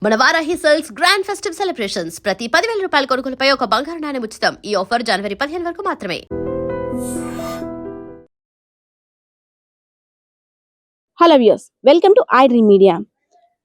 మన Varahi sales grand festive celebrations ప్రతి 10,000 రూపాయల కొనుగోలుపై ఒక బంగారు నాణెం ఉచితం. ఈ ఆఫర్ జనవరి 15 వరకు మాత్రమే. Hello viewers, welcome to iDream media.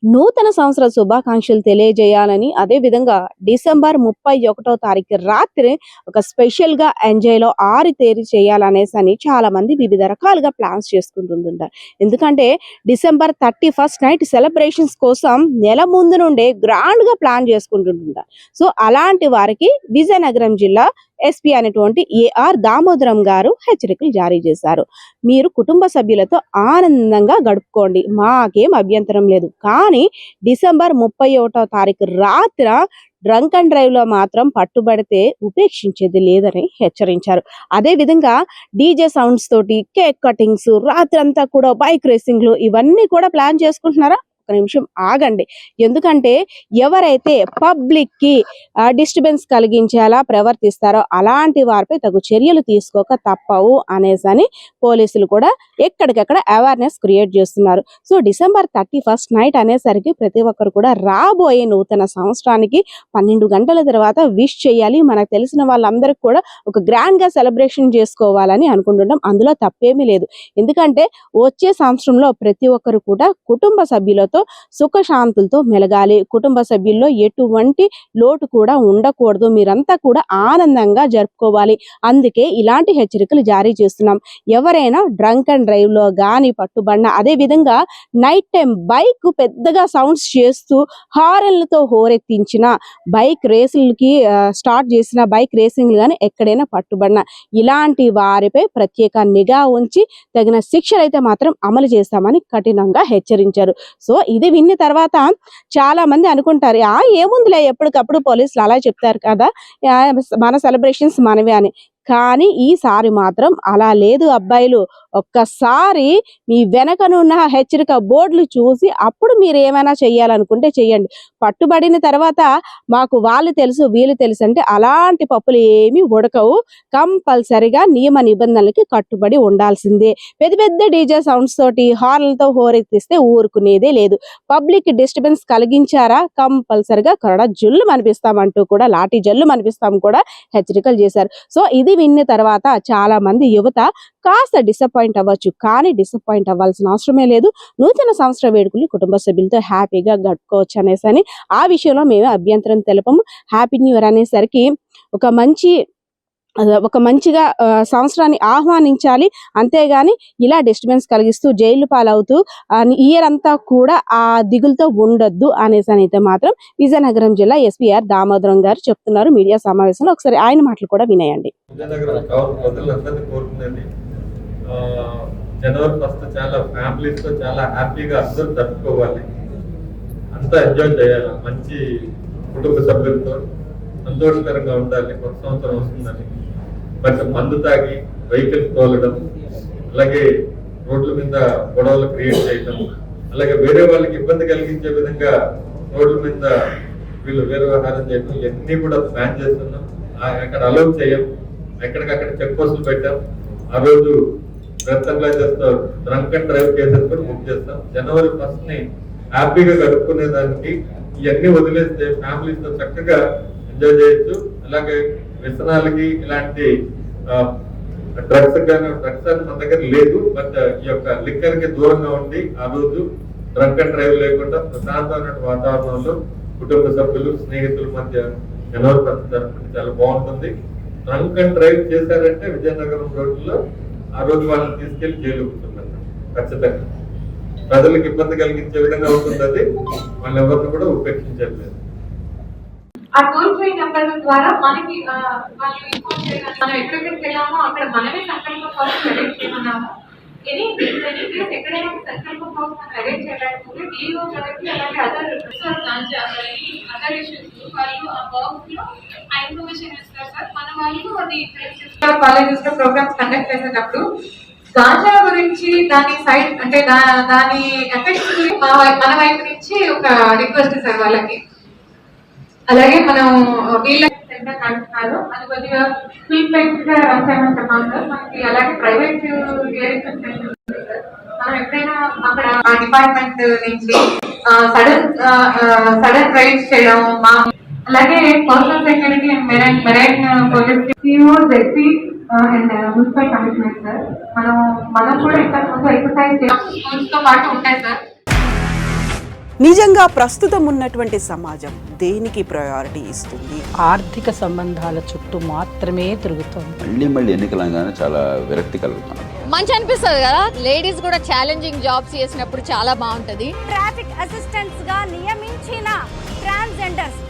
నూతన సంవత్సర శుభాకాంక్షలు తెలియజేయాలని, అదే విధంగా డిసెంబర్ 31వ తారీఖు రాత్రి ఒక స్పెషల్ గా ఎంజాయ్ లో ఆరితేరి చేయాలనేసి అని చాలా మంది వివిధ రకాలుగా ప్లాన్స్ చేసుకుంటుంటారు. ఎందుకంటే డిసెంబర్ 31st నైట్ సెలబ్రేషన్స్ కోసం నెల ముందు నుండే గ్రాండ్ గా ప్లాన్ చేసుకుంటుంటారు. సో అలాంటి వారికి విజయనగరం జిల్లా ఎస్పీ అనేటువంటి ఏఆర్ దామోదరం గారు హెచ్చరికలు జారీ చేశారు. మీరు కుటుంబ సభ్యులతో ఆనందంగా గడుపుకోండి, మాకేం అభ్యంతరం లేదు, కానీ డిసెంబర్ 31వ తారీఖు రాత్ర డ్రంక్ అండ్ డ్రైవ్ లో మాత్రం పట్టుబడితే ఉపేక్షించేది లేదని హెచ్చరించారు. అదే విధంగా డీజే సౌండ్స్ తోటి కేక్ కటింగ్స్, రాత్రంతా కూడా బైక్ రేసింగ్లు ఇవన్నీ కూడా ప్లాన్ చేసుకుంటున్నారా? ఒక నిమిషం ఆగండి. ఎందుకంటే ఎవరైతే పబ్లిక్ కి డిస్టర్బెన్స్ కలిగించేలా ప్రవర్తిస్తారో అలాంటి వారిపై తగు చర్యలు తీసుకోక తప్పవు అనేసి పోలీసులు కూడా ఎక్కడికక్కడ అవేర్నెస్ క్రియేట్ చేస్తున్నారు. సో డిసెంబర్ 31st నైట్ అనేసరికి ప్రతి ఒక్కరు కూడా రాబోయే నూతన సంవత్సరానికి 12 గంటల తర్వాత విష్ చేయాలి. మనకు తెలిసిన వాళ్ళందరికీ కూడా ఒక గ్రాండ్ గా సెలబ్రేషన్ చేసుకోవాలని అనుకుంటుంటాం. అందులో తప్పేమీ లేదు. ఎందుకంటే వచ్చే సంవత్సరంలో ప్రతి ఒక్కరు కూడా కుటుంబ సభ్యులతో సుఖశాంతులతో మెలగాలి. కుటుంబ సభ్యుల్లో ఎటువంటి లోటు కూడా ఉండకూడదు. మీరంతా కూడా ఆనందంగా జరుపుకోవాలి. అందుకే ఇలాంటి హెచ్చరికలు జారీ చేస్తున్నాం. ఎవరైనా డ్రంక్ అండ్ డ్రైవ్ లో గాని పట్టుబడిన, అదే విధంగా నైట్ టైం బైక్ పెద్దగా సౌండ్స్ చేస్తూ హారన్లతో హోరెత్తించిన, బైక్ రేసులకి స్టార్ట్ చేసిన బైక్ రేసింగ్లు కానీ ఎక్కడైనా పట్టుబడిన ఇలాంటి వారిపై ప్రత్యేక నిఘా ఉంచి తగిన శిక్షలు అయితే మాత్రం అమలు చేస్తామని కఠినంగా హెచ్చరించారు. సో ఇది విన్న తర్వాత చాలా మంది అనుకుంటారు, ఏముందిలే ఎప్పటికప్పుడు పోలీసులు అలా చెప్తారు కదా, మన సెలబ్రేషన్స్ మనవే అని. కానీ ఈసారి మాత్రం అలా లేదు అబ్బాయిలు. ఒక్కసారి మీ వెనకనున్న హెచ్చరిక బోర్డులు చూసి అప్పుడు మీరు ఏమైనా చెయ్యాలనుకుంటే చెయ్యండి. పట్టుబడిన తర్వాత మాకు వాళ్ళు తెలుసు వీళ్ళు తెలుసు అంటే అలాంటి పప్పులు ఏమీ ఉడకవు. కంపల్సరిగా నియమ నిబంధనలకి కట్టుబడి ఉండాల్సిందే. పెద్ద పెద్ద డీజే సౌండ్స్ తోటి హార్న్లతో హోరెత్తిస్తే ఊరుకునేదే లేదు. పబ్లిక్ డిస్టర్బెన్స్ కలిగించారా కంపల్సరిగా కరడ జల్లు అనిపిస్తామంటూ కూడా లాఠీ జల్లు అనిపిస్తాం కూడా హెచ్చరికలు చేశారు. సో ఇది విన్న తర్వాత చాలా మంది యువత కాస్త డిసప్పాయింట్ అవ్వచ్చు, కానీ డిసప్పాయింట్ అవ్వాల్సిన అవసరమే లేదు. నూతన సంవత్సర వేడుకలు కుటుంబ సభ్యులతో హ్యాపీగా గడుపుకోవచ్చు అనేసి ఆ విషయంలో మేము అభ్యంతరం తెలపము. హ్యాపీ న్యూ ఇయర్ అనేసరికి ఒక మంచిగా సంవత్సరాన్ని ఆహ్వానించాలి. అంతేగాని ఇలా డిస్టర్బెన్స్ కలిగిస్తూ జైలు పాలవుతూ ఇయర్ అంతా కూడా ఆ దిగులతో ఉండొద్దు అనేసి అయితే మాత్రం విజయనగరం జిల్లా ఎస్పీఆర్ దామోదరం గారు చెప్తున్నారు మీడియా సమావేశంలో. ఒకసారి ఆయన మాటలు కూడా వినేయండి. జనవరి 1 చాలా ఫ్యామిలీస్ తో చాలా హ్యాపీగా అందరూ జరుపుకోవాలి, అంతా ఎంజాయ్ చేయాలి, మంచి కుటుంబ సభ్యులతో సంతోషకరంగా ఉండాలి. కొత్త సంవత్సరం వస్తుందని బట్ మందు తాగి వెహికల్స్ తోలడం, అలాగే రోడ్ల మీద గొడవలు క్రియేట్ చేయడం, అలాగే వేరే వాళ్ళకి ఇబ్బంది కలిగించే విధంగా రోడ్ల మీద వీళ్ళు వేరే వ్యవహారం చేయడం, ఇవన్నీ కూడా ప్లాన్ చేస్తున్నాం. అక్కడ అలౌ చేయం. ఎక్కడికక్కడ చెక్ పోస్టులు పెట్టాం. ఆ రోజు డ్రంక్ అండ్ డ్రైవ్ కేసెస్ కూడా బుక్ చేస్తాం. జనవరి 1st హ్యాపీగా గడుపుకునే దానికి ఇవన్నీ వదిలేస్తే ఫ్యామిలీస్ తో చక్కగా ఎంజాయ్ చేయొచ్చు. అలాగే వ్యసనాలకి ఇలాంటి డ్రగ్స్ అని మన దగ్గర లేదు, బట్ ఈ యొక్క లిక్కర్ కి దూరంగా ఉండి ఆ రోజు డ్రంక్ అండ్ డ్రైవ్ లేకుండా ప్రశాంతమైన వాతావరణంలో కుటుంబ సభ్యులు స్నేహితుల మధ్య జనవరి 1 జరుపుకుంటే చాలా బాగుంటుంది. డ్రంక్ అండ్ డ్రైవ్ చేశారంటే విజయనగరం రోడ్లలో ఆ రోజు వాళ్ళని తీసుకెళ్లి జైలు కూర్చున్నారు. ఖచ్చితంగా ప్రజలకు ఇబ్బంది కలిగించే విధంగా ఉంటుంది. అది వాళ్ళ ఎవరిని కూడా ఉపేక్షించట్లేదు. ఆ టోల్ ఫ్రీ నెంబర్ ద్వారా మనకి వాళ్ళు ఇన్ఫార్మ్ చేయడానికి మనం ఎక్కడికి వెళ్ళామో అక్కడ మనమే సంకల్ప కోసం అరేంజ్ చేయమన్నాము. ఎక్కడైనా సంకల్ప కోసం అరేంజ్ చేయడానికి డిఓ గారికి అలాగే అదర్ ఇష్యూస్ వాళ్ళు ఆ బాక్స్ లో ఆ ఇన్ఫర్మేషన్ ఇస్తారు సార్. మన వాళ్ళు అది కాలేజెస్ లో ప్రోగ్రామ్స్ కండక్ట్ చేసేటప్పుడు గాంజా గురించి దాని సైడ్ అంటే దాని ఎఫెక్ట్స్ గురించి మన వైపు నుంచి ఒక రిక్వెస్ట్ సార్ వాళ్ళకి. అలాగే మనం వీళ్ళ సెంటర్ నడుస్తున్నారు, అది కొద్దిగా ఫీడ్బ్యాక్ గా రాసామంటున్నాం సార్. మనకి అలాగే ప్రైవేట్ హియరింగ్ సెంటర్ మనం ఎప్పుడైనా అక్కడ ఆ డిపార్ట్మెంట్ నుంచి సడన్ రైడ్స్ చేయడం, అలాగే personal security and marine police ZP and municipal commissioner sir. మనం కూడా ఇంతకు ముందు ఎక్సర్సైజ్ స్కూల్స్ తో పాటు ఉంటాయి సార్. నిజంగా ప్రస్తుతం ఉన్నటువంటి సమాజం దేనికి ప్రయారిటీ ఇస్తుంది? ఆర్థిక సంబంధాల చుట్టూ మాత్రమే తిరుగుతోంది. మళ్ళీ ఎన్నికలంగానే చాలా విరక్తి కలుగుతున్నాం. మంచి అనిపిస్తుంది కదా, లేడీస్ కూడా ఛాలెంజింగ్ జాబ్స్ చేసినప్పుడు చాలా బాగుంటది. ట్రాఫిక్ అసిస్టెంట్స్ గా నియమించిన ట్రాన్స్జెండర్స్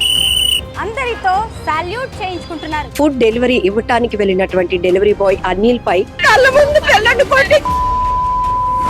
అందరితో సాల్యూట్ చేయించుకుంటున్నారు. ఫుడ్ డెలివరీ ఇవ్వటానికి వెళ్ళినటువంటి డెలివరీ బాయ్ అనిల్ పై కళ్ళ ముందు